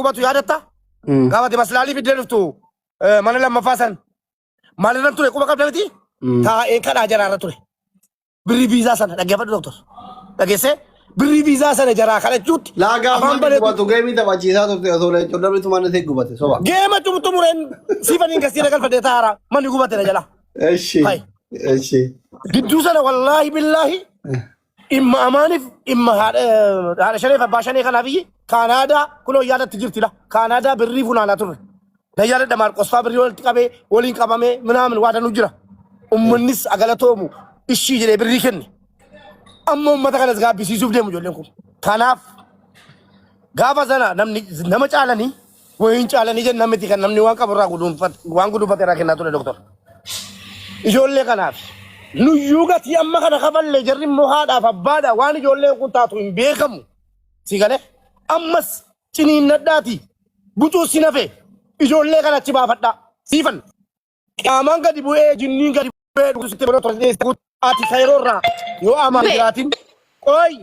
qubatu yaadatta gaafate maslaalii fiddee dhuftu mana lammaffaa san maalirra ture quba qabda miti taa'een kadhaa jaraarra ture birrii viizaa sana dhaggeeffadhu doktor dhageesse birrii viizaa sana jaraa kadhachuutti laagaa afaan qubatu geemii taphachiisaa turte osoo leencoo dhabbitu manni ta'e gubate soba geema xumureen siifaniin gasiira galfadhee taa'aara manni gubate na jala eshi gidduu sana wallaahi billaahi imma amaaniif imma haadha shaneef abbaa shanee kanaafiyyi kaanaadaa kunoo yaadatti jirtidha kaanaadaa birrii funaanaa turre na yaadadha maarqosfaa birrii walitti qabee waliin qabamee minaamin waadanuu jira ummannis agalatoomu ishii jedhee birrii kenne amma ummata kanas gaabbisiisuuf deemu ijoolleen kun kanaaf gaafa sana nama caalanii wayin caalanii jenna miti kan namni waan qaburraa waan guduunfate irraa kennaa ture doktor ijoollee kanaaf nuyyuu gatii amma kana kafallee jarri immoo haadhaaf abbaadha waan ijoolleen kun taatu hin beekamu si galee ammas ciniinnadhaati bucuu si nafe ijoollee kana achi baafadhaa siifan qaamaan gadi bu'ee jinniin gadi bu'ee dhugusitti biroo torteessi ati kayroorraa yoo amaan jiraatin qoy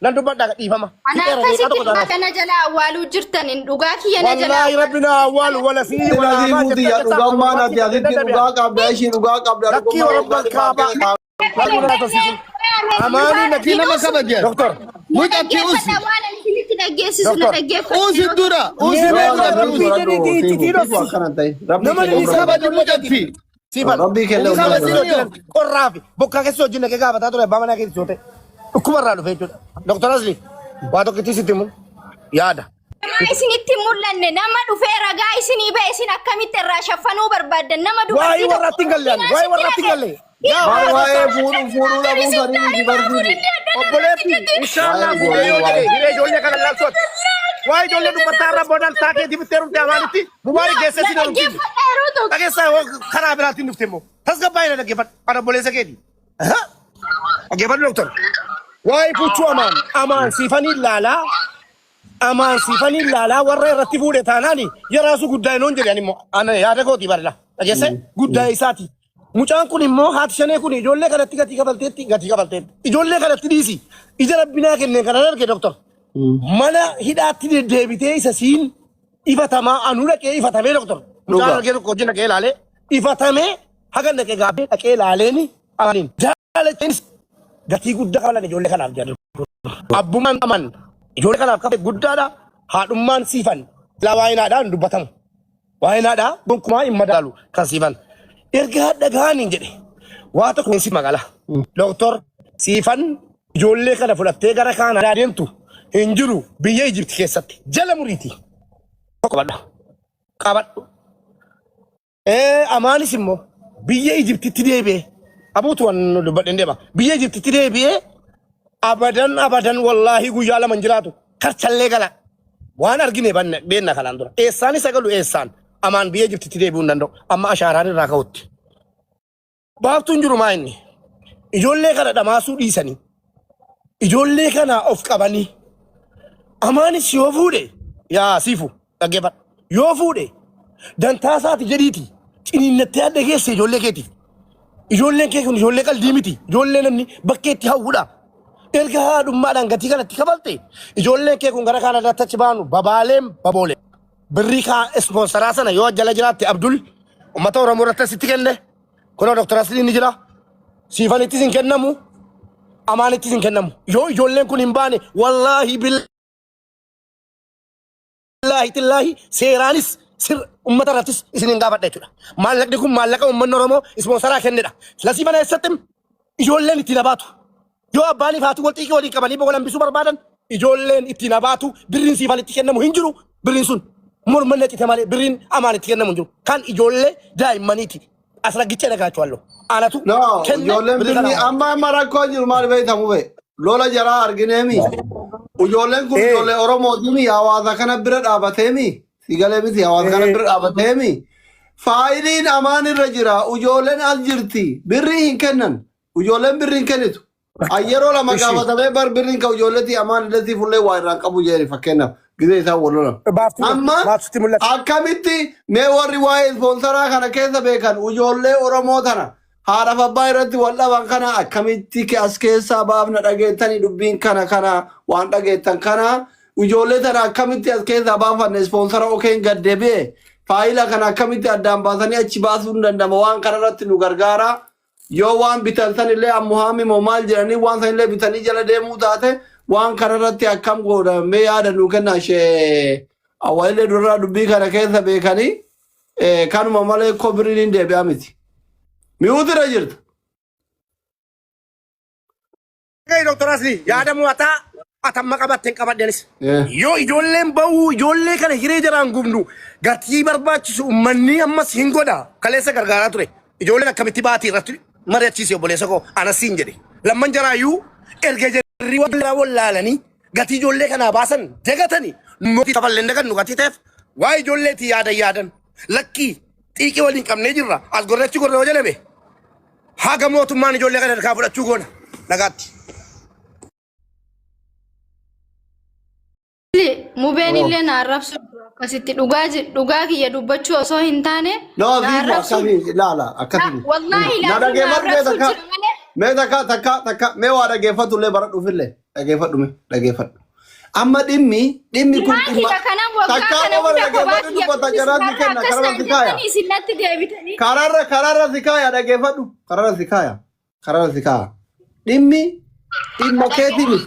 nan dubbadhaa dhiifama. Anaafasitti kana jala awwaaluu jirtan dhugaa kiyya na jala. Wallaahi rabbina awwaalu wala fi wala fi ya dhugaa maana ati asitti dhugaa qabda ishii dhugaa qabda. Lakkii warabbal kaabaa. Amaani nakii nama kabaje. Doktor. Mucatti usi. Usi dura. Usi nama ni kabaje mucatti. Sifan. Rabbi kelle qorraafi bokka keessoo jinne ke gaafataa ture baamana keessa joote. Ukumarraa dhufee jechuudha. Doktor Asli waa tokkitti sitti mun yaada. Isinitti mul'anne nama dhufee ragaa isinii ba'e isin akkamitti irraa shaffanuu barbaaddan nama dubartii waa'ee warratti galle waa'ee warratti galle. waa'ee fuudhuu dhabuu sanii dibartii. Obboleetti inshallah fuudhee yoo jedhee hiree ijoollee kana laaltooti. Waa'ee ijoollee dubbataa irra boodaan taakee dibittee rumtee amaanitti mubaarii geessee si dhalumti. Dhageessaa karaa biraatiin dhufte immoo tasgabbaa'ee dhaggeeffadhu ana obboleessa keeti. Dhaggeeffadhu doktor. Waa'ee puchuu amaan siifanii ilaalaa amaan siifanii ilaalaa warra irratti fuudhe taanaani yeraasu guddaa inoon jedhan immoo ana yaada kooti barla dhageesse guddaa isaati mucaan kun immoo haati shanee kun ijoollee kanatti gatii kafalteetti ijoollee kanatti dhiisi ija rabbinaa kenneen kana arge doktor mana hidhaatti deddeebitee isa siin ifatamaa anu dhaqee ifatamee doktor mucaan argee tokko hojii dhaqee ilaalee ifatamee haga dhaqee gaabbee dhaqee ilaaleeni amaaniin jaallateenis gatii guddaa qaban ijoollee kanaaf jedhu abbummaan aman ijoollee kanaaf kafe guddaadha haadhummaan siifan la waayinaadhaan dubbatamu waayinaadhaa gonkumaa hin madaalu kan siifan erga dhagaaniin jedhe waa tokko si magala doktor siifan ijoollee kana fudhattee gara kaanaa deemtu hin jiru biyya Ijipti keessatti jala muriiti qabadhu amaanis immoo biyya Ijiptitti deebi'ee abuutu waan dubbadhen deema biyya Ijiptitti deebi'ee abadan wallaahi guyyaa lama jiraatu karchallee gala waan argine beenna kanaan dura eessaan isa galu eessaan amaan biyya Ijiptitti deebi'uu hin danda'u amma ashaaraan irraa ka'utti baaftuun jiru maa inni ijoollee kana dhamaasuu dhiisanii ijoollee kana of qabanii amaanis yoo fuudhe yaa siifu dhaggeeffadha yoo fuudhe dantaasaati jedhiiti ciniinnattee adda keessa ijoollee keetiif ijoolleen kee kun ijoollee qalbii miti ijoollee namni bakkeetti hawwudha erga haadhummaadhaan gatii kanatti kafalte ijoolleen kee kun gara kaanadaatti achi baanu babaaleen baboolee birrii kaa ispoonsaraa sana yoo jala jiraatte Abdul ummata Oromoo irratti asitti kenne kunoo Dr. Asliin ni jira siifanittis hin kennamu amaanittis hin kennamu yoo ijoolleen kun hin baane wallaahi billaahi tillaahi seeraanis ummata irrattis isin hin gaafadha jechuudha maallaqni kun maallaqa uummanni Oromoo ispoonsaraa kennedha lasiifana eessatti ijoolleen itti nabaatu yoo abbaaniif haati wal xiiqii waliin qabanii boqolan bisuu barbaadan ijoolleen itti nabaatu birriin siifanitti kennamu hin jiru birriin sun mormanne cite malee birriin amaanitti kennamu hin jiru kan ijoollee daa'immaniiti as raggicha dhagaachuu anatu ijoolleen birrii amma rakkoo jiru maal beektamu bee lola jaraa argineemi ijoolleen kun ijoollee Oromootimi hawaasa kana bira dhaabateemi sigalee miti hawaasa kana bira dhaabateemi faayidiin amaan irra jira ijoolleen as jirti birrii hin kennan ijoolleen birrii hin kennitu ayyeroo lama gaafatamee bar birriin ka ijoolleetii amaan illee fullee waa irraa qabu jeeri fakkeenyaaf gizee isaa walolan amma akkamitti mee warri waa'ee ispoonsaraa kana keessa beekan ijoollee Oromoo tana haadhaaf abbaa irratti wal dhaban kana akkamitti as keessaa baafna dhageettanii dubbiin kana waan dhageettan kana ijoollee tana akkamitti as keessaa baafanne ispoonsara okeen gad deebi'e faayila kana akkamitti addaan baasanii achi baasuu hin danda'ama waan kanarratti nu gargaara yoo waan bitan sanillee ammuhaami moo maal jedhanii waan sanillee bitanii jala deemuu taate waan kanarratti akkam godhamee yaada nu kenna ishee awwaalee duraa dubbii kana keessa beekanii kanuma malee kobiriin hin deebi'a miti mi'uutira jirta. Dr. Asli yaadamu atamma qabatten qabaddenis yoo ijoolleen ba'uu ijoollee kana hiree jaraan gubnu gatii barbaachisu ummanni ammas hin godha kaleessa gargaaraa ture ijoolleen akkamitti baatii irratti mari'achiise obboleessa koo anasiin jedhe lamman jaraayyuu erga jarri wallaalanii gatii ijoollee kanaa baasan dagatanii mootii tafallee dagannu gatii ta'eef waa ijoolleetii yaadan lakkii xiiqii waliin qabnee jirra as gorrachi gorra jedhame haga mootummaan ijoollee kana harkaa fudhachuu goona nagaatti. Mubeen illee naarrabsu akkasitti dhugaa kiyya dubbachuu osoo hin taane naarrabsu laala akkasii wallaahi mee takka mee waa dhageeffatullee bara dhufillee dhageeffadhu amma dhimmi kun takka dubbata jaraatti kenna kararra si kaaya dhageeffadhu kararra si kaaya dhimma keetii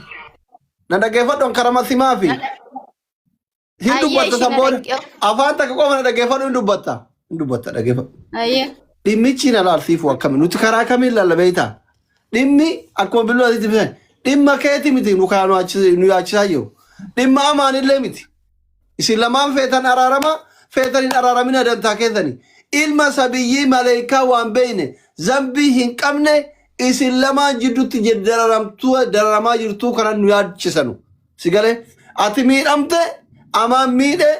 na dhageeffadhu karama simaafi hin dubbatta sabboon afaan takka qofa na dhageeffadhu hin dubbatta dhageeffadhu. Dhimmichi na laalsiifu akkami nuti karaa kamiin lallabeeyta dhimmi akkuma biluu asitti fisan dhimma keeti miti nu yaachisaa jiru dhimma amaanillee miti isin lamaan feetan araarama feetan hin araaramina dantaa keessani ilma sabiyyii maleekaa waan beeyne zambii hin qabne isin lamaan jidduutti dararamaa jirtuu kana nu yaachisanu sigalee ati miidhamte amaan miidhe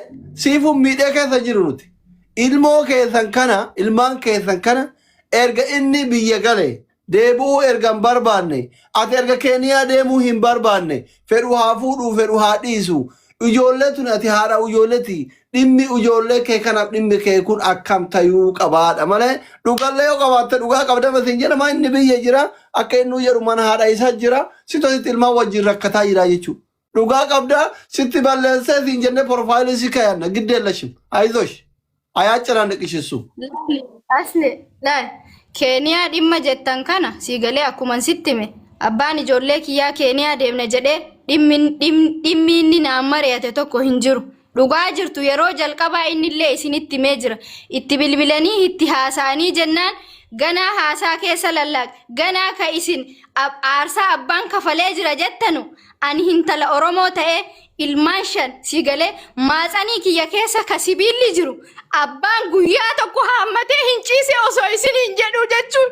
siifuun miidhee keessa jiru nuti ilmaan keessan kana erga inni biyya gale deebi'uu erga hin barbaanne ati erga keeniyaa deemuu hin barbaanne fedhu haa fuudhuu fedhu haa dhiisu ijoollee tun ati haadha ijoolleeti dhimmi ijoollee kee kanaaf dhimmi kee kun akkam tayuu qabaadha malee dhugallee yoo qabaatte dhugaa qabda masin jedhama inni biyya jira akka inni jedhu mana haadha isaa jira sitositti ilmaan wajjin rakkataa jira jechuudha. Dhugaa qabda sitti balleessee siin jennee profaayilii si kayanna giddeellashim ayizosh ayaaciraan dhiqishisu. Asli laal keeniyaa dhimma jettan kana siigalee akkuma sittime abbaan ijoollee kiyyaa keeniyaa deemne jedhee dhimmi inni naan mari'ate tokko hin jiru. Dhugaa jirtu yeroo jalqabaa innillee isinitti himee jira itti bilbilanii itti haasa'anii jennaan ganaa haasaa keessa lallaaq ganaa ka isin aarsaa abbaan kafalee jira jettanu ani hintala Oromoo ta'ee ilmaan shan siigalee maatsanii kiyya keessa ka sibiilli jiru abbaan guyyaa tokko haammatee hin ciise osoo isin hin jedhu jechuun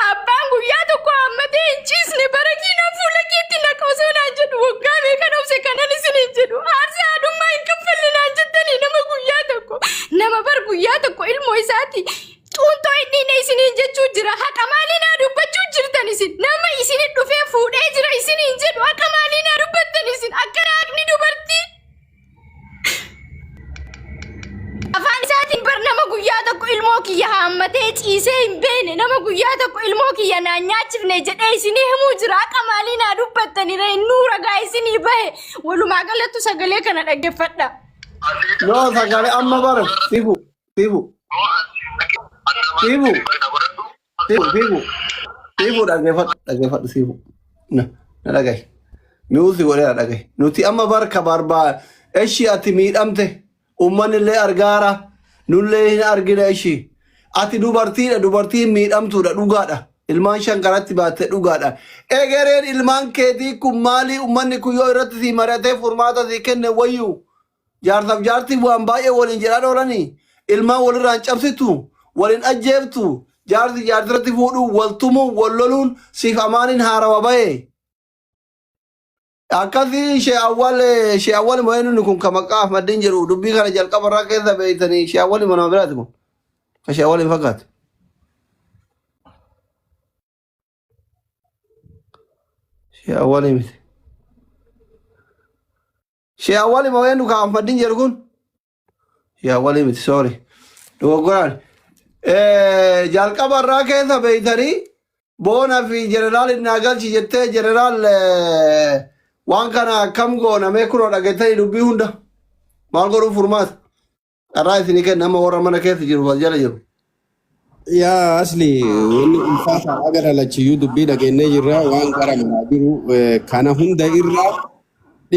abbaan guyyaa tokko haammatee hin ciisne bara kiinaa fuula keetti naqa osoo naan jedhu waggaa beekan obse kanan isin hin jedhu aarsaa adummaa hin kaffalli naan jettanii nama bar guyyaa tokko ilmoo isaati xuuntoo inni isiniin jechuu jira haqa maalinaa dubbachuu jirtan isin nama isinit dhufee fuudhee jira isiniin jedhu haqa maalinaa dubbattan isin akka raaqni dubartii afaan isaatiin bar nama guyyaa tokko ilmoo kiyya haammatee ciisee hin beene nama guyyaa tokko ilmoo kiyya naan nyaachifne jedhee isinii himuu jira haqa maalinaa dubbattanire innuu ragaa isinii bahe walumaa galatti sagalee kana dhaggeeffadha. No sagalee amma bara sifu dhaggeeffadhu siifu na dhagaye mi'uusi godhee dhagaye nuti amma barka barbaa ishii ati miidhamte ummanni illee argaara nullee hin argina ishii ati dubartiin miidhamtuudha dhugaadha ilmaan shankaratti baatte dhugaadha egereen ilmaan keetii kun maalii ummanni kun yoo irratti sii mari'atee furmaata sii kenne wayyuu jaarsaaf jaartii waan baay'ee waliin jedhan oolanii ilmaan walirraan cabsitu waliin ajjeeftu jaarsi jaartirratti fuudhuu waltumuu walloluun siif amaaniin haarawa bahe akkasii shee awwal mo'eenni kun ka maqaaf maddiin jedhu dubbii kana jalqabarraa keessa beeytanii shee awwal manama biraati kun ka shee awwal hin fakkaatu. Shee awwal miti. Shee awwal mo'eenni ka maddiin jedhu kun shee awwal miti sorry dogoggoraan. jalqabarraa keessa beeytanii boona fi jeneraal innaa galchi jettee jeneraal وان كان كم قونا ما يكونوا لقيتي لبيهم ده ما قالوا فرمات الرئيس نيكن هم ورا منا كيف يجروا جل يجروا يا أصلي الفاتح أجر على شيء دبي لكن نجرا وان كرا مناديرو كان هم دايرا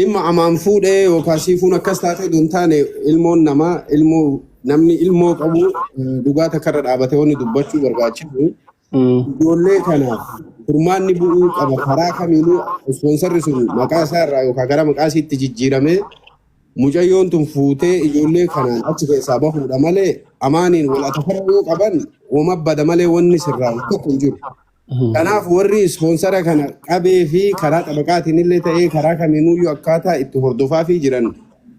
إما أمام فود وكاسيفون كستات دونتاني المون نما المو نمني المو كابو دوغا تكرر أبتهوني دبّتشو برغاتشو يولي كنا فرمان نبؤو أبا خراكا مينو سبونسر رسول مكاسا رايو كاكرا مكاسي تجيجيرامي مجايون تنفوتي يولي كنا أتشكي سابقو دمالي أمانين ولا تفرقو قبان ومبدا مالي ونسر رايو تكون جور kanaaf warri sponsora kana qabee fi karaa xabaqaatiin illee ta'ee karaa kamiinuu akkaataa itti hordofaa fi jiran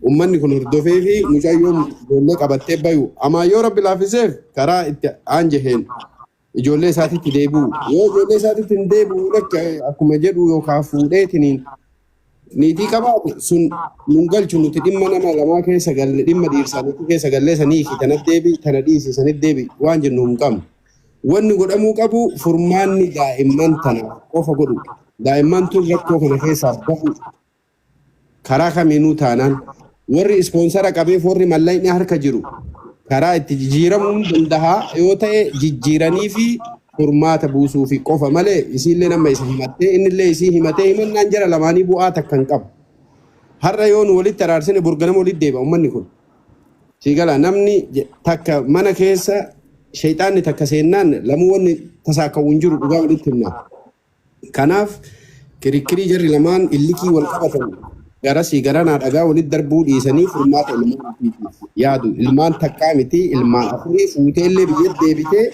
ummanni kun hordofee fi mucayyoon ijoollee qabattee bayu amma yoo rabbi laafiseef karaa itti aanjeheen ijoollee isaatiitti deebi'u yoo ijoollee isaatiitti hin deebi'u akkuma jedhu yookaan fuudheetiniin niitii qabaate sun nun galchu nuti dhimma nama lamaa keessa galle dhimma dhiirsaa nuti keessa gallee sanii fi tanatti deebi tana dhiisisanitti deebi waan jennu hin qabnu. wanni godhamuu qabu furmaanni daa'imman tana qofa godhu daa'imman tun rakkoo kana keessaa bahu karaa kamiinuu taanaan warri ispoonsara qabeef warri mallayni harka jiru karaa itti jijjiiramuu danda'a yoo ta'e jijjiiranii fi furmaata buusuu fi qofa malee isiillee nama isa himattee innillee isii himatee himannaan jara lamaanii bu'aa takka hin qabu har'a yoon walitti araarsine burganama walitti deebi'a ummanni kun sigala namni takka mana keessa shaytaanni takka seenaan lamuu wanni tasaakawuun jiru dhugaa walitti himna kanaaf kirikkirii jarri lamaan illikii wal qabatan garasii garanaa dhagaa walitti darbuu dhiisanii furmaata ilmaan yaadu ilmaan takkaa miti ilmaan afurii fuutee illee biyyatti deebitee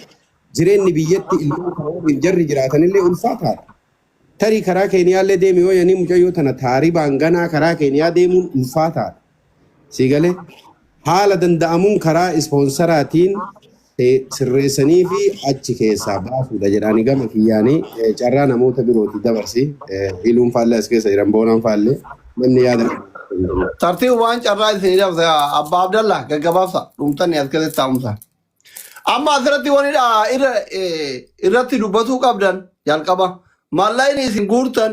jireenyi biyyatti ilmaan karooriin jarri jiraatanillee ulfaataadha tarii karaa keeniyaallee deeme yoo yanii mucayyoo tana taaribaan ganaa karaa keeniyaa deemuun ulfaataadha siigalee haala danda'amuun karaa ispoonsaraatiin sirreessanii fi achi keessaa baasuudha jedhanii gama kiyyaanii carraa namoota birooti dabarsi iluun faallee as keessa jiran boonaan faallee namni yaada. Tartiib waan carraa isin dabsa Abba Abdallah gaggabaabsa dhumtanii as keessatti taa'umsa. Amma asirratti wanidha irratti dubbatuu qabdan jalqaba mallayni isin guurtan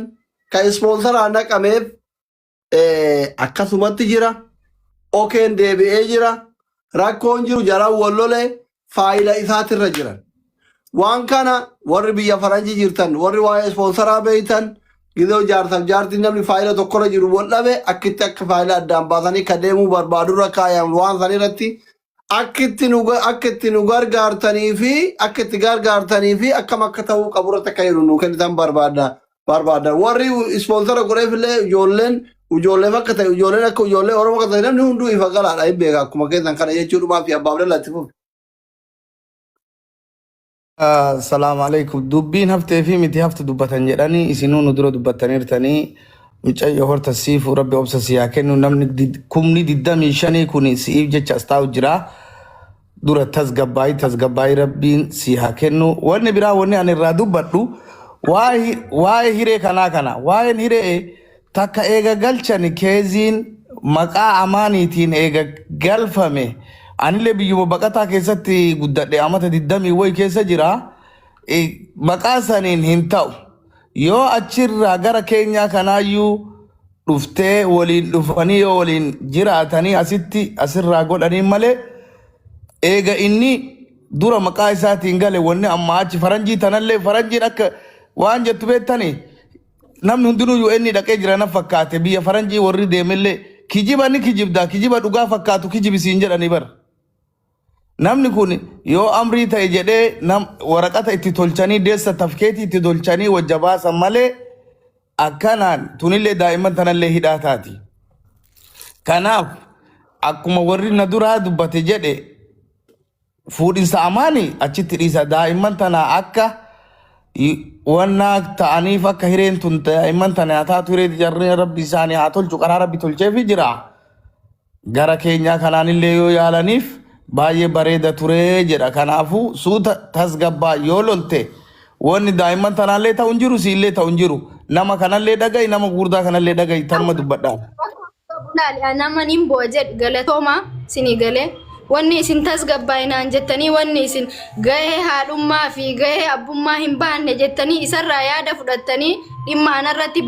ka ispoonsaraa naqameef akkasumatti jira okeen deebi'ee jira rakkoon jiru jaraan wallolee faayila isaatirra jiran waan kana warri biyya faranjii jirtan warri waa'ee ispoonsaraa beeytan gidoo jaarsaaf jaartiin namni faayila tokkorra jiru wal'abe akkitti akka faayila addaan baasanii ka deemuu barbaadurra kaayan waan san irratti akkitti nu gargaartanii fi akkam akka ta'uu qaburratti akka jedhu nu kennitan barbaada warri ispoonsara godheefillee ijoolleen akka ta'e ijoolleen akka ijoollee oromoo akka ta'e namni hunduu ifa galaadha hin beeka akkuma keessan kana jechuudhumaa fi Abba Abdallah itti fufu. Assalamu alaikum. Dubbiin haftee fi miti haftu dubbatan jedhanii isinuu nu dura dubbataniirtanii mucayyoo horta siifu rabbi obsa siyaa kennu namni kumni 25 kun siif jecha as taa'u jira dura tasgabbaayii rabbiin siyaa kennu wanni biraa wanni ani irraa dubbadhu waa'ee hiree kana waa'een hiree takka eega galchan keeziin maqaa amaaniitiin eega galfame anillee biyyuma baqataa keessatti guddadhe amata 20 way keessa jira maqaa saniin hin ta'u yoo achirraa gara keenyaa kanaayyuu dhuftee waliin dhufanii yoo waliin jiraatanii asitti asirraa godhanii malee eega inni dura maqaa isaatiin gale wanni amma achi faranjii tanallee faranjiin akka waan jettu beektanii namni hundinuu inni dhaqee jira na fakkaate biyya faranjii warri deemellee kijiba ni kijibda kijiba dhugaa fakkaatu kijibisiin jedhanii bara namni kun yoo amrii ta'e jedhee waraqata itti tolchanii deessa tafkeetii itti tolchanii wajja baasan malee akkanaan tunillee daa'imman tanallee hidhaa taati. Kanaaf akkuma warri na duraa dubbate jedhe fuudhinsa amaanii achitti dhiisa daa'imman tana akka wanna ta'aniif akka hireen tun daa'imman tana haa taatu hiree jarreen rabbi isaanii haa tolchu karaa rabbi tolcheefi jira. Gara keenyaa kanaanillee yoo yaalaniif baay'ee bareeda ture jedha kanaafu suuta tasgabbaa yoo lolte wanni daa'imman tanallee ta'u jiru siillee ta'u jiru nama kanallee dhaga'i nama gurdaa kanallee dhaga'i tamma dubbadhaan. Nama nin boojedh galatooma sinii galee wanni isin tasgabbaa'inaan jettanii wanni isin gahee haadhummaa fi gahee abbummaa hin baanne jettanii isarraa yaada fudhattanii dhimma anarratti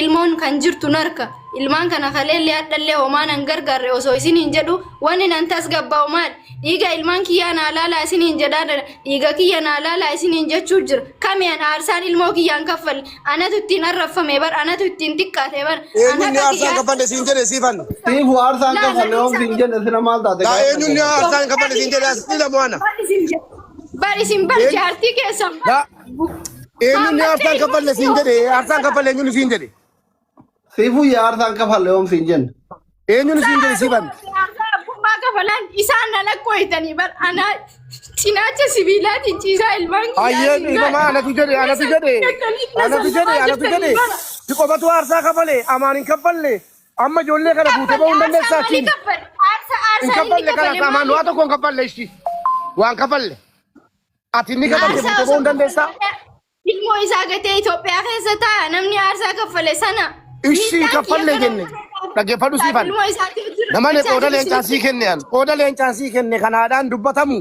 ilmoon kan jirtu narka ilmaan kana kaleellee hadhallee homaan an gargaarre osoo isin hin jedhu wanni nan tasgabbaa'u maal dhiiga ilmaan kiyyaa naa laalaa isin hin jedhaa dhiiga kiyya naa laalaa isin hin jechuu jira kamiyaan aarsaan ilmoo kiyyaan kaffalle anatu ittiin arrafame bar anatu ittiin xiqqaate bar eenyuun aarsaan kaffalle siin jedhe siifan siifu aarsaan kaffalle oom siin jedhe sina maal taate eenyuun aarsaan kaffalle siin jedhe asii la mo'ana bar isin bar jaartii keessan eenyuun aarsaan kaffalle siin jedhe aarsaan kaffalle eenyuun siin jedhe siifu aarsaan kaffalle oom siin jedhe eenyuun siin jedhe siifan kafalan isaan nalakko itanii bar ana cinaacha sibiilaati ciisaa ilmaan ayyeen ilma anatu jedhe diqobatu aarsaa kafale amaan hin kaffalle amma ijoollee kana fuutee ba'uu hin dandeessaa achiin hin kaffalle kana amaan waa tokko hin kaffalle ishti waan kaffalle ati inni kaffalle fuutee ba'uu hin dandeessaa ilmoo isaa gatee Itoophiyaa keessa ta'a namni aarsaa kaffale sana ishii kaffalle jenne dhaggeeffadhu siifan namani qooda leencaa sii kenne kanaadhaan dubbatamu